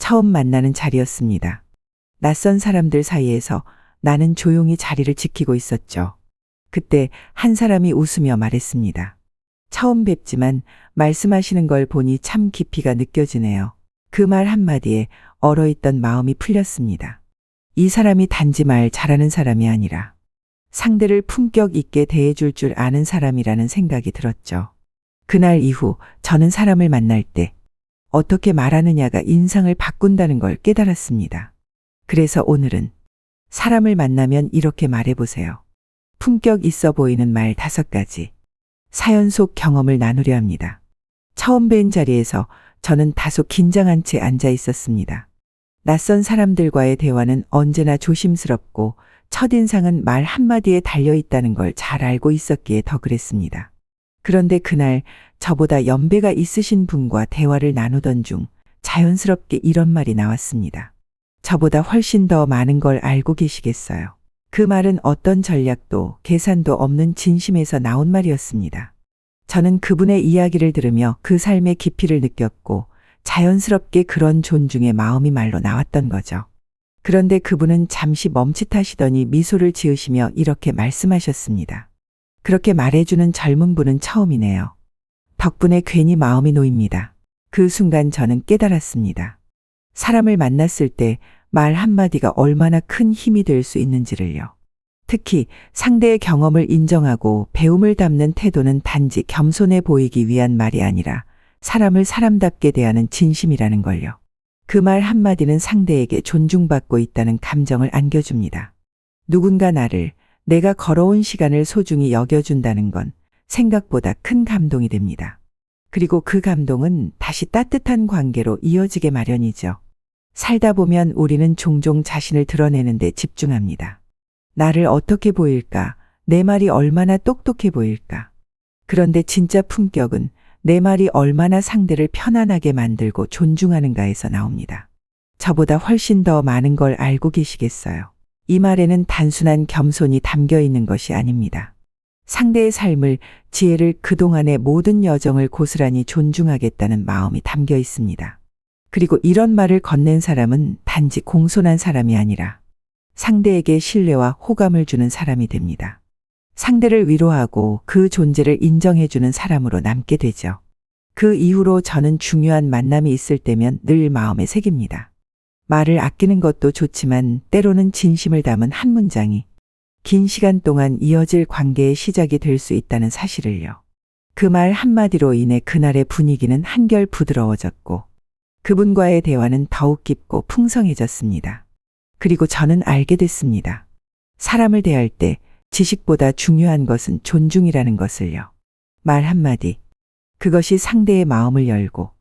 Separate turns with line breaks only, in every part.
처음 만나는 자리였습니다. 낯선 사람들 사이에서 나는 조용히 자리를 지키고 있었죠. 그때 한 사람이 웃으며 말했습니다. 처음 뵙지만 말씀하시는 걸 보니 참 깊이가 느껴지네요. 그 말 한마디에 얼어있던 마음이 풀렸습니다. 이 사람이 단지 말 잘하는 사람이 아니라 상대를 품격 있게 대해줄 줄 아는 사람이라는 생각이 들었죠. 그날 이후 저는 사람을 만날 때 어떻게 말하느냐가 인상을 바꾼다는 걸 깨달았습니다. 그래서 오늘은 사람을 만나면 이렇게 말해보세요. 품격 있어 보이는 말 5가지. 사연 속 경험을 나누려 합니다. 처음 뵌 자리에서 저는 다소 긴장한 채 앉아 있었습니다. 낯선 사람들과의 대화는 언제나 조심스럽고 첫인상은 말 한마디에 달려있다는 걸 잘 알고 있었기에 더 그랬습니다. 그런데 그날 저보다 연배가 있으신 분과 대화를 나누던 중 자연스럽게 이런 말이 나왔습니다. 저보다 훨씬 더 많은 걸 알고 계시겠어요. 그 말은 어떤 전략도 계산도 없는 진심에서 나온 말이었습니다. 저는 그분의 이야기를 들으며 그 삶의 깊이를 느꼈고 자연스럽게 그런 존중의 마음이 말로 나왔던 거죠. 그런데 그분은 잠시 멈칫하시더니 미소를 지으시며 이렇게 말씀하셨습니다. 그렇게 말해주는 젊은 분은 처음이네요. 덕분에 괜히 마음이 놓입니다. 그 순간 저는 깨달았습니다. 사람을 만났을 때 말 한마디가 얼마나 큰 힘이 될 수 있는지를요. 특히 상대의 경험을 인정하고 배움을 담는 태도는 단지 겸손해 보이기 위한 말이 아니라 사람을 사람답게 대하는 진심이라는 걸요. 그 말 한마디는 상대에게 존중받고 있다는 감정을 안겨줍니다. 누군가 나를, 내가 걸어온 시간을 소중히 여겨준다는 건 생각보다 큰 감동이 됩니다. 그리고 그 감동은 다시 따뜻한 관계로 이어지게 마련이죠. 살다 보면 우리는 종종 자신을 드러내는 데 집중합니다. 나를 어떻게 보일까? 내 말이 얼마나 똑똑해 보일까? 그런데 진짜 품격은 내 말이 얼마나 상대를 편안하게 만들고 존중하는가에서 나옵니다. 저보다 훨씬 더 많은 걸 알고 계시겠어요. 이 말에는 단순한 겸손이 담겨 있는 것이 아닙니다. 상대의 삶을, 지혜를, 그동안의 모든 여정을 고스란히 존중하겠다는 마음이 담겨 있습니다. 그리고 이런 말을 건넨 사람은 단지 공손한 사람이 아니라 상대에게 신뢰와 호감을 주는 사람이 됩니다. 상대를 위로하고 그 존재를 인정해주는 사람으로 남게 되죠. 그 이후로 저는 중요한 만남이 있을 때면 늘 마음에 새깁니다. 말을 아끼는 것도 좋지만 때로는 진심을 담은 한 문장이 긴 시간 동안 이어질 관계의 시작이 될 수 있다는 사실을요. 그 말 한마디로 인해 그날의 분위기는 한결 부드러워졌고 그분과의 대화는 더욱 깊고 풍성해졌습니다. 그리고 저는 알게 됐습니다. 사람을 대할 때 지식보다 중요한 것은 존중이라는 것을요. 말 한마디, 그것이 상대의 마음을 열고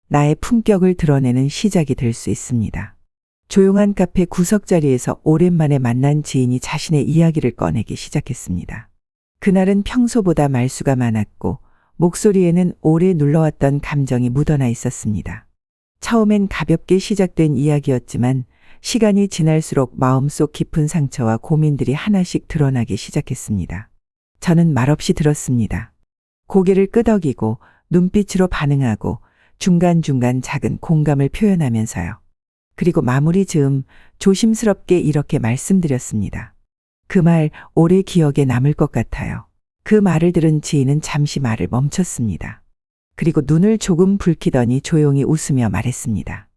나의 품격을 드러내는 시작이 될 수 있습니다. 조용한 카페 구석자리에서 오랜만에 만난 지인이 자신의 이야기를 꺼내기 시작했습니다. 그날은 평소보다 말수가 많았고 목소리에는 오래 눌러왔던 감정이 묻어나 있었습니다. 처음엔 가볍게 시작된 이야기였지만 시간이 지날수록 마음속 깊은 상처와 고민들이 하나씩 드러나기 시작했습니다. 저는 말없이 들었습니다. 고개를 끄덕이고 눈빛으로 반응하고 중간중간 작은 공감을 표현하면서요. 그리고 마무리 즈음 조심스럽게 이렇게 말씀드렸습니다. 그 말 오래 기억에 남을 것 같아요. 그 말을 들은 지인은 잠시 말을 멈췄습니다. 그리고 눈을 조금 붉히더니 조용히 웃으며 말했습니다.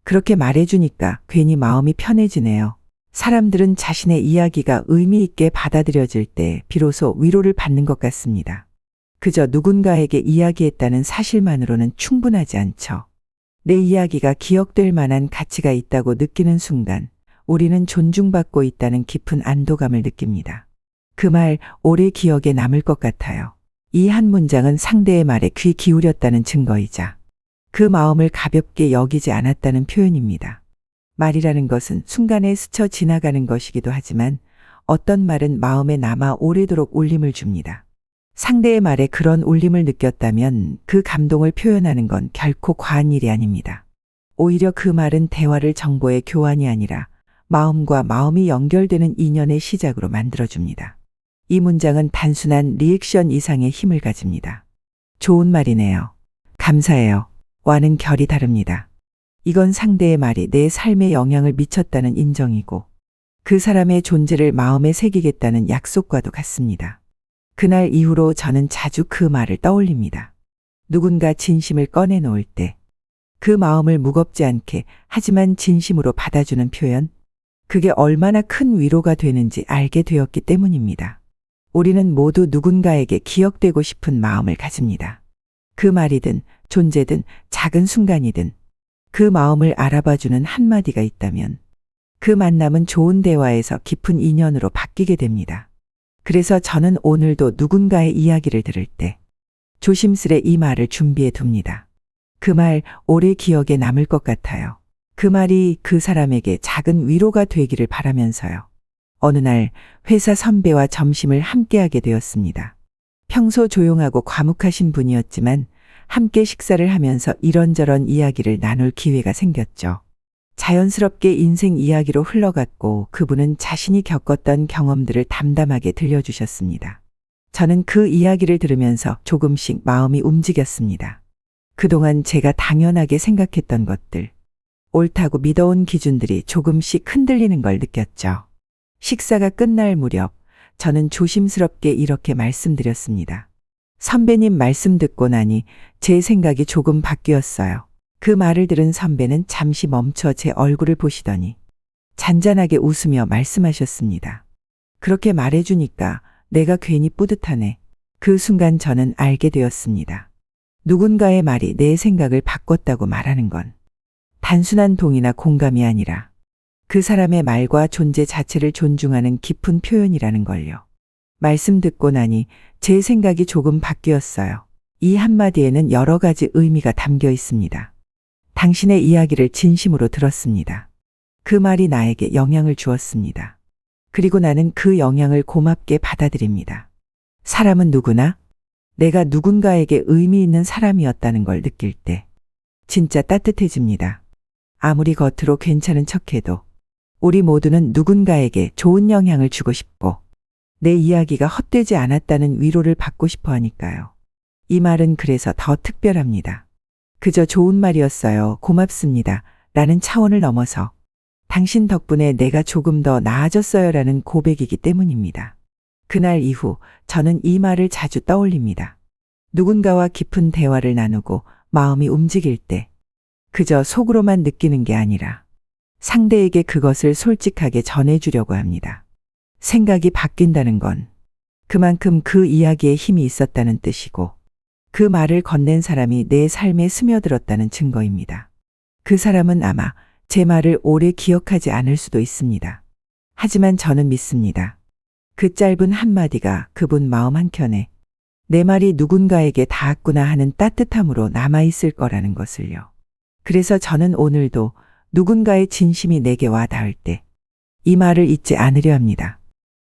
그렇게 말해주니까 괜히 마음이 편해지네요. 사람들은 자신의 이야기가 의미 있게 받아들여질 때 비로소 위로를 받는 것 같습니다. 그저 누군가에게 이야기했다는 사실만으로는 충분하지 않죠. 내 이야기가 기억될 만한 가치가 있다고 느끼는 순간 우리는 존중받고 있다는 깊은 안도감을 느낍니다. 그 말 오래 기억에 남을 것 같아요. 이 한 문장은 상대의 말에 귀 기울였다는 증거이자 그 마음을 가볍게 여기지 않았다는 표현입니다. 말이라는 것은 순간에 스쳐 지나가는 것이기도 하지만 어떤 말은 마음에 남아 오래도록 울림을 줍니다. 상대의 말에 그런 울림을 느꼈다면 그 감동을 표현하는 건 결코 과한 일이 아닙니다. 오히려 그 말은 대화를 정보의 교환이 아니라 마음과 마음이 연결되는 인연의 시작으로 만들어줍니다. 이 문장은 단순한 리액션 이상의 힘을 가집니다. 좋은 말이네요. 감사해요. 와는 결이 다릅니다. 이건 상대의 말이 내 삶에 영향을 미쳤다는 인정이고 그 사람의 존재를 마음에 새기겠다는 약속과도 같습니다. 그날 이후로 저는 자주 그 말을 떠올립니다. 누군가 진심을 꺼내놓을 때 그 마음을 무겁지 않게 하지만 진심으로 받아주는 표현, 그게 얼마나 큰 위로가 되는지 알게 되었기 때문입니다. 우리는 모두 누군가에게 기억되고 싶은 마음을 가집니다. 그 말이든 존재든 작은 순간이든 그 마음을 알아봐주는 한마디가 있다면 그 만남은 좋은 대화에서 깊은 인연으로 바뀌게 됩니다. 그래서 저는 오늘도 누군가의 이야기를 들을 때 조심스레 이 말을 준비해 둡니다. 그 말 오래 기억에 남을 것 같아요. 그 말이 그 사람에게 작은 위로가 되기를 바라면서요. 어느 날 회사 선배와 점심을 함께하게 되었습니다. 평소 조용하고 과묵하신 분이었지만 함께 식사를 하면서 이런저런 이야기를 나눌 기회가 생겼죠. 자연스럽게 인생 이야기로 흘러갔고 그분은 자신이 겪었던 경험들을 담담하게 들려주셨습니다. 저는 그 이야기를 들으면서 조금씩 마음이 움직였습니다. 그동안 제가 당연하게 생각했던 것들, 옳다고 믿어온 기준들이 조금씩 흔들리는 걸 느꼈죠. 식사가 끝날 무렵 저는 조심스럽게 이렇게 말씀드렸습니다. 선배님 말씀 듣고 나니 제 생각이 조금 바뀌었어요. 그 말을 들은 선배는 잠시 멈춰 제 얼굴을 보시더니 잔잔하게 웃으며 말씀하셨습니다. 그렇게 말해주니까 내가 괜히 뿌듯하네. 그 순간 저는 알게 되었습니다. 누군가의 말이 내 생각을 바꿨다고 말하는 건 단순한 동의나 공감이 아니라 그 사람의 말과 존재 자체를 존중하는 깊은 표현이라는 걸요. 말씀 듣고 나니 제 생각이 조금 바뀌었어요. 이 한마디에는 여러 가지 의미가 담겨 있습니다. 당신의 이야기를 진심으로 들었습니다. 그 말이 나에게 영향을 주었습니다. 그리고 나는 그 영향을 고맙게 받아들입니다. 사람은 누구나 내가 누군가에게 의미 있는 사람이었다는 걸 느낄 때 진짜 따뜻해집니다. 아무리 겉으로 괜찮은 척해도 우리 모두는 누군가에게 좋은 영향을 주고 싶고 내 이야기가 헛되지 않았다는 위로를 받고 싶어 하니까요. 이 말은 그래서 더 특별합니다. 그저 좋은 말이었어요. 고맙습니다. 라는 차원을 넘어서 당신 덕분에 내가 조금 더 나아졌어요. 라는 고백이기 때문입니다. 그날 이후 저는 이 말을 자주 떠올립니다. 누군가와 깊은 대화를 나누고 마음이 움직일 때 그저 속으로만 느끼는 게 아니라 상대에게 그것을 솔직하게 전해주려고 합니다. 생각이 바뀐다는 건 그만큼 그 이야기에 힘이 있었다는 뜻이고 그 말을 건넨 사람이 내 삶에 스며들었다는 증거입니다. 그 사람은 아마 제 말을 오래 기억하지 않을 수도 있습니다. 하지만 저는 믿습니다. 그 짧은 한마디가 그분 마음 한켠에 내 말이 누군가에게 닿았구나 하는 따뜻함으로 남아있을 거라는 것을요. 그래서 저는 오늘도 누군가의 진심이 내게 와 닿을 때 이 말을 잊지 않으려 합니다.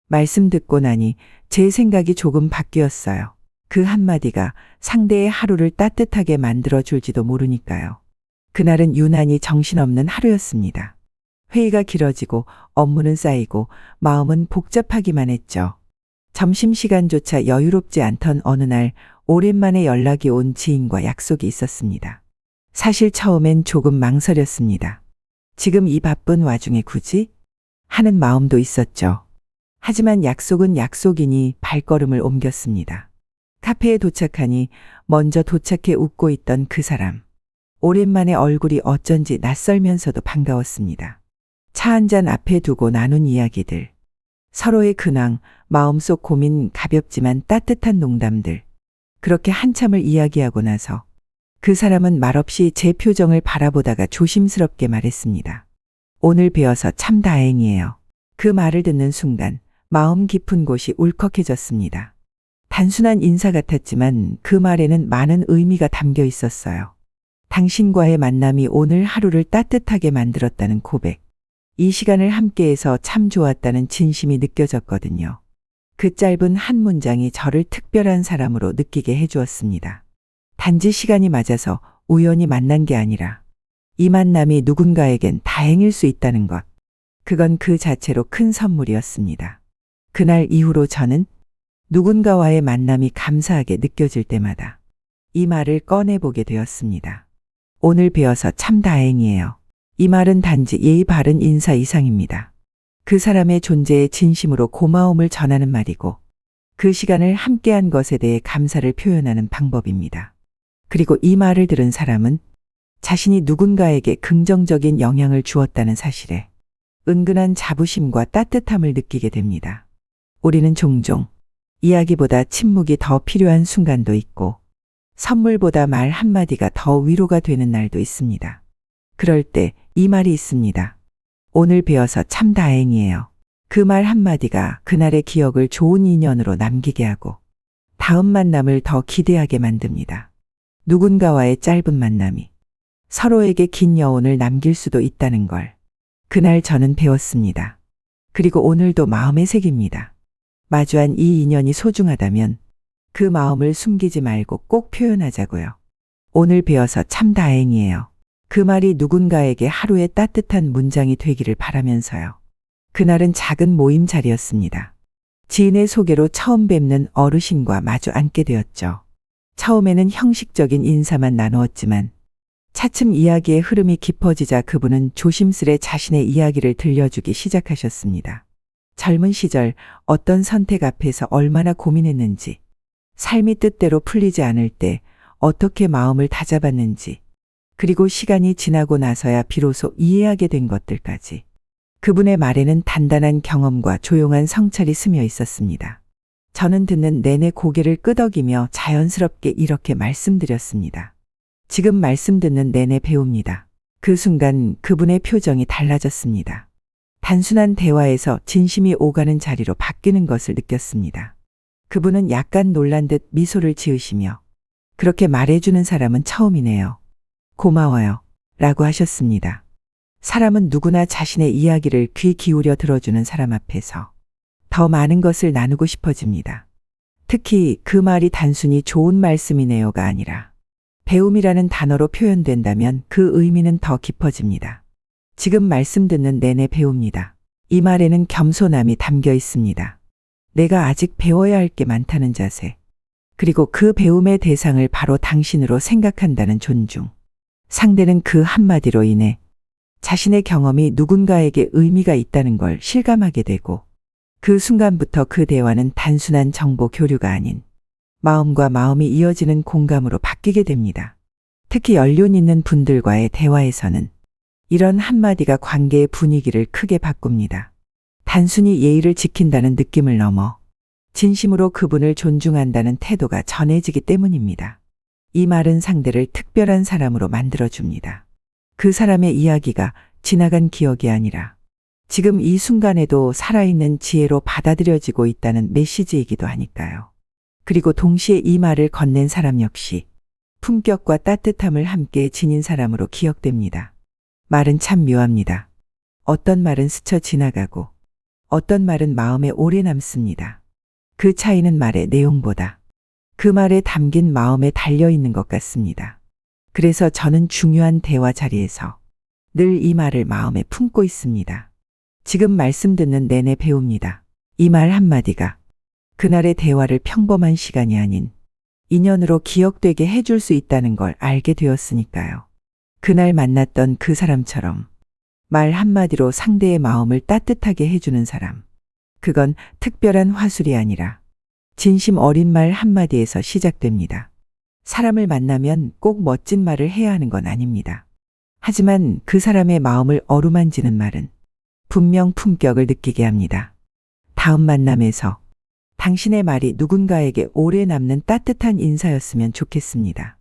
말씀 듣고 나니 제 생각이 조금 바뀌었어요. 그 한마디가 상대의 하루를 따뜻하게 만들어줄지도 모르니까요. 그날은 유난히 정신없는 하루였습니다. 회의가 길어지고 업무는 쌓이고 마음은 복잡하기만 했죠. 점심시간조차 여유롭지 않던 어느 날 오랜만에 연락이 온 지인과 약속이 있었습니다. 사실 처음엔 조금 망설였습니다. 지금 이 바쁜 와중에 굳이? 하는 마음도 있었죠. 하지만 약속은 약속이니 발걸음을 옮겼습니다. 카페에 도착하니 먼저 도착해 웃고 있던 그 사람. 오랜만에 얼굴이 어쩐지 낯설면서도 반가웠습니다. 차 한 잔 앞에 두고 나눈 이야기들. 서로의 근황, 마음속 고민, 가볍지만 따뜻한 농담들. 그렇게 한참을 이야기하고 나서 그 사람은 말없이 제 표정을 바라보다가 조심스럽게 말했습니다. 오늘 뵈어서 참 다행이에요. 그 말을 듣는 순간 마음 깊은 곳이 울컥해졌습니다. 단순한 인사 같았지만 그 말에는 많은 의미가 담겨 있었어요. 당신과의 만남이 오늘 하루를 따뜻하게 만들었다는 고백. 이 시간을 함께해서 참 좋았다는 진심이 느껴졌거든요. 그 짧은 한 문장이 저를 특별한 사람으로 느끼게 해주었습니다. 단지 시간이 맞아서 우연히 만난 게 아니라 이 만남이 누군가에겐 다행일 수 있다는 것. 그건 그 자체로 큰 선물이었습니다. 그날 이후로 저는 누군가와의 만남이 감사하게 느껴질 때마다 이 말을 꺼내보게 되었습니다. 오늘 배워서 참 다행이에요. 이 말은 단지 예의 바른 인사 이상입니다. 그 사람의 존재에 진심으로 고마움을 전하는 말이고 그 시간을 함께한 것에 대해 감사를 표현하는 방법입니다. 그리고 이 말을 들은 사람은 자신이 누군가에게 긍정적인 영향을 주었다는 사실에 은근한 자부심과 따뜻함을 느끼게 됩니다. 우리는 종종 이야기보다 침묵이 더 필요한 순간도 있고 선물보다 말 한마디가 더 위로가 되는 날도 있습니다. 그럴 때 이 말이 있습니다. 오늘 배워서 참 다행이에요. 그 말 한마디가 그날의 기억을 좋은 인연으로 남기게 하고 다음 만남을 더 기대하게 만듭니다. 누군가와의 짧은 만남이 서로에게 긴 여운을 남길 수도 있다는 걸 그날 저는 배웠습니다. 그리고 오늘도 마음에 새깁니다. 마주한 이 인연이 소중하다면 그 마음을 숨기지 말고 꼭 표현하자고요. 오늘 배워서 참 다행이에요. 그 말이 누군가에게 하루의 따뜻한 문장이 되기를 바라면서요. 그날은 작은 모임 자리였습니다. 지인의 소개로 처음 뵙는 어르신과 마주 앉게 되었죠. 처음에는 형식적인 인사만 나누었지만 차츰 이야기의 흐름이 깊어지자 그분은 조심스레 자신의 이야기를 들려주기 시작하셨습니다. 젊은 시절 어떤 선택 앞에서 얼마나 고민했는지, 삶이 뜻대로 풀리지 않을 때 어떻게 마음을 다잡았는지, 그리고 시간이 지나고 나서야 비로소 이해하게 된 것들까지. 그분의 말에는 단단한 경험과 조용한 성찰이 스며 있었습니다. 저는 듣는 내내 고개를 끄덕이며 자연스럽게 이렇게 말씀드렸습니다. 지금 말씀 듣는 내내 배웁니다. 그 순간 그분의 표정이 달라졌습니다. 단순한 대화에서 진심이 오가는 자리로 바뀌는 것을 느꼈습니다. 그분은 약간 놀란 듯 미소를 지으시며 그렇게 말해주는 사람은 처음이네요. 고마워요. 라고 하셨습니다. 사람은 누구나 자신의 이야기를 귀 기울여 들어주는 사람 앞에서 더 많은 것을 나누고 싶어집니다. 특히 그 말이 단순히 좋은 말씀이네요가 아니라 배움이라는 단어로 표현된다면 그 의미는 더 깊어집니다. 지금 말씀 듣는 내내 배웁니다. 이 말에는 겸손함이 담겨 있습니다. 내가 아직 배워야 할 게 많다는 자세, 그리고 그 배움의 대상을 바로 당신으로 생각한다는 존중. 상대는 그 한마디로 인해 자신의 경험이 누군가에게 의미가 있다는 걸 실감하게 되고 그 순간부터 그 대화는 단순한 정보 교류가 아닌 마음과 마음이 이어지는 공감으로 바뀌게 됩니다. 특히 연륜 있는 분들과의 대화에서는 이런 한마디가 관계의 분위기를 크게 바꿉니다. 단순히 예의를 지킨다는 느낌을 넘어 진심으로 그분을 존중한다는 태도가 전해지기 때문입니다. 이 말은 상대를 특별한 사람으로 만들어줍니다. 그 사람의 이야기가 지나간 기억이 아니라 지금 이 순간에도 살아있는 지혜로 받아들여지고 있다는 메시지이기도 하니까요. 그리고 동시에 이 말을 건넨 사람 역시 품격과 따뜻함을 함께 지닌 사람으로 기억됩니다. 말은 참 묘합니다. 어떤 말은 스쳐 지나가고 어떤 말은 마음에 오래 남습니다. 그 차이는 말의 내용보다 그 말에 담긴 마음에 달려있는 것 같습니다. 그래서 저는 중요한 대화 자리에서 늘 이 말을 마음에 품고 있습니다. 지금 말씀 듣는 내내 배웁니다. 이 말 한마디가 그날의 대화를 평범한 시간이 아닌 인연으로 기억되게 해줄 수 있다는 걸 알게 되었으니까요. 그날 만났던 그 사람처럼 말 한마디로 상대의 마음을 따뜻하게 해주는 사람. 그건 특별한 화술이 아니라 진심 어린 말 한마디에서 시작됩니다. 사람을 만나면 꼭 멋진 말을 해야 하는 건 아닙니다. 하지만 그 사람의 마음을 어루만지는 말은 분명 품격을 느끼게 합니다. 다음 만남에서 당신의 말이 누군가에게 오래 남는 따뜻한 인사였으면 좋겠습니다.